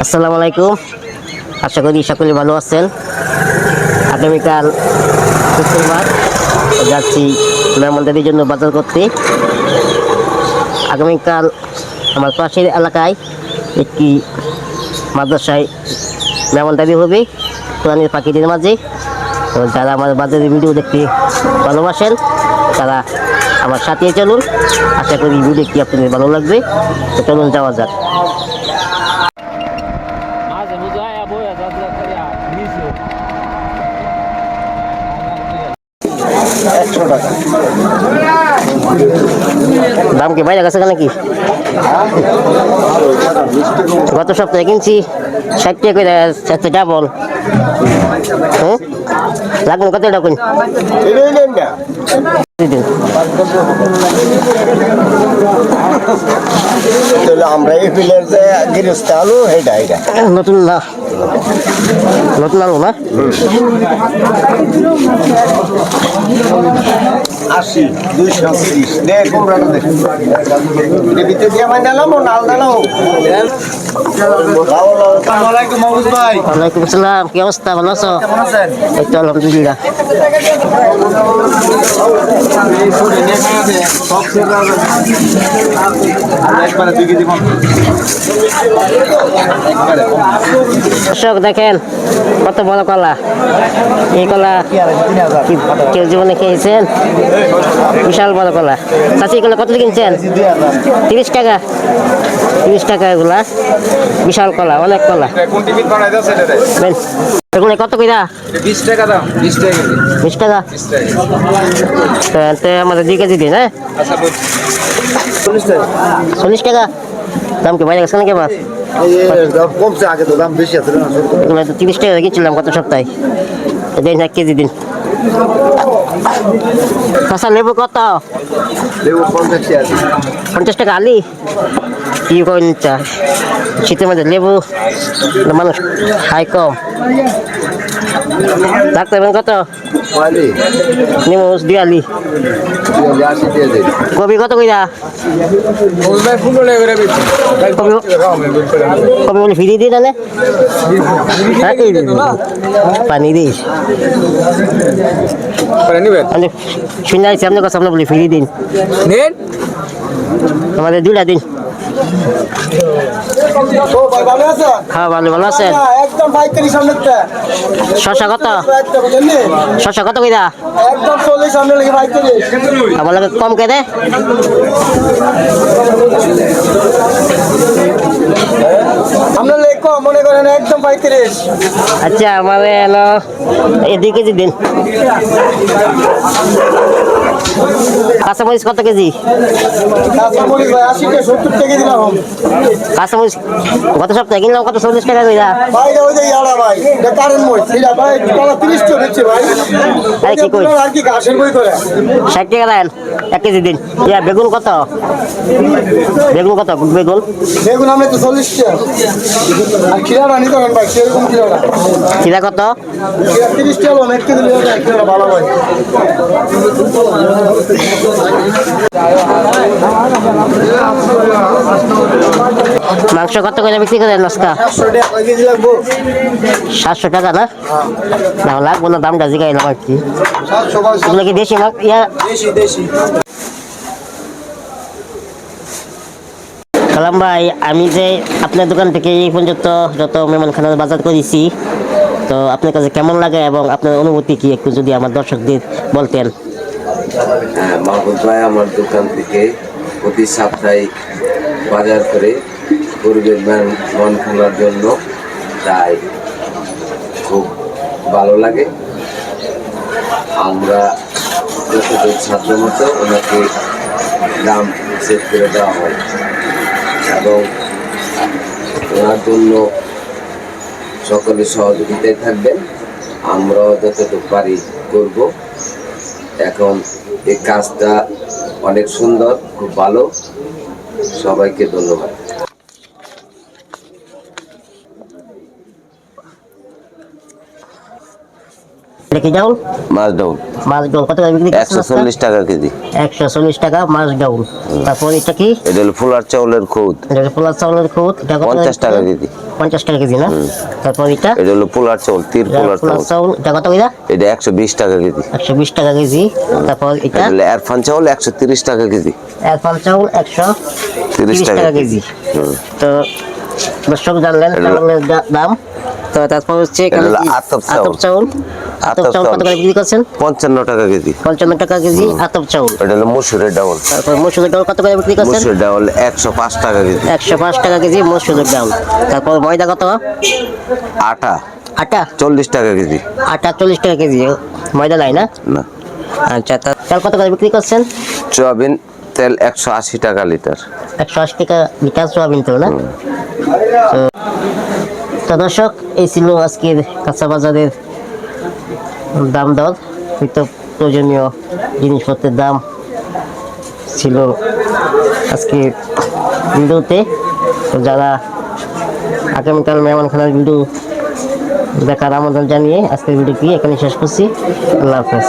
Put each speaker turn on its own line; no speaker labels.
আসসালামু আলাইকুম। আশা করি সকলে ভালো আছেন। আগামীকাল শুক্রবার যাচ্ছি মেহমানদারির জন্য বাজার করতে। আগামীকাল আমার পাশের এলাকায় একটি মাদ্রাসায় মেহমানদারি হবে কোরআনের পাখিদের মাঝে। তো যারা আমার বাজারের ভিডিও দেখতে ভালোবাসেন তারা আমার সাথে চলুন। আশা করি ভিডিওটি আপনাদের ভালো লাগবে। তো চলুন যাওয়া যাক। দাম কি বাইরে গেছে নাকি? গত সপ্তাহে কিনছি 60 টাকা করে একটা ডাবল। লাগবে কত টাকা
আমরা এই ফিলের যে গৃহস্থ আলু এটা এটা
নতুন না, নতুন আলু না।
80 230 দেখ কোনটা দেখ ভিতরে দিয়ে মানে নাও নাল দাও। আসসালামু আলাইকুম মাহমুদ ভাই।
ওয়ালাইকুম আসসালাম। কি অবস্থা, ভালো আছো?
কেমন আছেন?
এই তো আলহামদুলিল্লাহ। দর্শক দেখেন কত বড় কলা। এই কলা কেউ জীবনে খেয়েছেন? বিশাল বড় কলা। চাষি এগুলো কত কিনছেন? 30 টাকা। 30 টাকা এগুলা। বিশাল কলা, অনেক কলা। এগুলো কত কইরা?
20 টাকা দাম। 20 টাকা
20 টাকা।
20 টাকা
আমাদের 2 কেজি দিন। হ্যাঁ,
আচ্ছা
40 টাকা। দাম কি বাইরে গেছে নাকি আবার?
কমছে, আগে তো দাম বেশি আছে না।
30 টাকা কিনছিলাম গত সপ্তাহে। দিন 1 কেজি দিন। কাঁচা লেবু কত?
লেবু 50 আছে।
50 টাকা আলি। কি করেন চা? শীতের মধ্যে লেবু মানুষ খায় কম। ডাক্তার কত?
ওয়ালি
নিমুস দিয়ে আলি।
80 দিয়ে দে।
কবি কত কইরা?
ভাই 15 টাকা করে বিক্রি।
কবি বলে ফিরিয়ে দিই তাহলে। পানি দিস
করে নিবেন।
আমি শুনে আসছি আপনার কাছে, আপনার বলে ফিরিয়ে দিন।
নেন।
আমাদের 2টা দিন।
তো ভাই ভালো আছেন?
হ্যাঁ, ভালো ভালো আছেন।
একদম 35 সামনেটা।
শশা কত?
একটা বুঝলেন?
শশা কত কইরা?
একদম 40 সামনে লাগে 35।
আমার লাগে কম কে দে।
আমরা লেখ মনে করেন একদম 35।
আচ্ছা, আমাদের এলো 2 কেজি দিন। কাঁচামরিচ কত কেজি?
কাঁচামরিচ ভাই 80 কে 70 টাকা দিলাম।
কাঁচামরিচ গত সপ্তাহে কিনলাম কত? 40 টাকা কইরা।
ভাই ওই যে ইয়াড়া ভাই, এটা কারেন্ট মই ছিলা ভাই, টাকা 30 টাকা দিচ্ছে ভাই।
আরে কি কই?
আর কি ঘাসের বই করে
60 টাকা দেন 1 কেজি দিন। ইয়া বেগুন কত? বেগুন কত? বেগুন
দেখুন আমরা তো 40 টাকা। আর খিরাটা নিতে পারেন ভাই, সেরকম খিরাটা
কিরা কত?
খিরা 30 টাকা লোন, 1 কেজি নিলে খিরাটা ভালো ভাই।
মাংস কত করে বিক্রি করেন আজকে?
700 টাকা কয় কেজি লাগবো?
700 টাকা না? না লাগবো না, দামটা জিগাইলাম আর কি।
700 ভাই,
এগুলো কি দেশি না? ইয়া
দেশি দেশি।
কালাম ভাই, আমি যে আপনার দোকান থেকে এই পর্যন্ত যত মেহমানখানার বাজার করেছি, তো আপনার কাছে কেমন লাগে এবং আপনার অনুভূতি কি একটু যদি আমার দর্শকদের বলতেন।
হ্যাঁ, মাহবুব ভাই আমার দোকান থেকে প্রতি সাপ্তাহিক বাজার করে গরিবের মন খানার জন্য, তাই খুব ভালো লাগে। আমরা যতটুকু সাধ্য মতো ওনাকে দাম সেট করে দেওয়া হয় এবং ওনার জন্য সকলে সহযোগিতায় থাকবেন। আমরাও যতটুকু পারি করব। এখন এই কাজটা অনেক সুন্দর, খুব ভালো। সবাইকে ধন্যবাদ।
দেখি ডাউন
মাছ ডাউন
মাছ ডাউন কত করে বিক্রি করছেন?
140 টাকা কেজি।
140 টাকা মাছ ডাউন। তারপর এটা কি?
এটা হলো ফুলার চাউলের খুদ,
এটা পোলা চাউলের খুদ। এটা কত
50 টাকা কেজি।
50 টাকা কেজি না? তারপর এটা
এটা হলো পোলার চাউল, তীর পোলার
পোলাও
চাউল,
চাউল, এটা কত করে?
এটা 120 টাকা কেজি।
120 টাকা কেজি। তারপর এটা
এটা হলো এরফান চাউল 130 টাকা কেজি।
এরফান চাউল 130 টাকা কেজি।
হুম।
তো দর্শক জানলেন
এটা হলো-
চাউলের দাম। তো তারপর হচ্ছে
এটা
এখানে
হলো
কি?
আতপ চাউল।
আতপ চাউল। আতপ চাউল কত করে বিক্রি করছেন?
55 টাকা কেজি।
55 টাকা কেজি আতপ চাউল।
এটা হলো মসুরের ডাউল।
তারপর মসুরের ডাউল কত করে বিক্রি করছেন?
মসুরের ডাউল 105 টাকা কেজি।
105 টাকা কেজি মসুরের ডাউল। তারপর ময়দা কত?
আটা
আটা
40 টাকা কেজি।
আটা 40 টাকা কেজি। ময়দা নাই না?
না,
আচ্ছা, চাল কত করে বিক্রি করছেন?
সয়াবিন তেল 180 টাকা লিটার।
180 টাকা লিটার সোয়াবিন তেল না? তো দর্শক, এই ছিল আজকের কাঁচা বাজারের দাম দর। নিত্য প্রয়োজনীয় জিনিসপত্রের দাম ছিল আজকে ভিডিওতে। তো যারা আগামীকাল মেহমানখানার ভিডিও দেখার আমন্ত্রণ জানিয়ে আজকের ভিডিওটি এখানে শেষ করছি। আল্লাহ হাফেজ।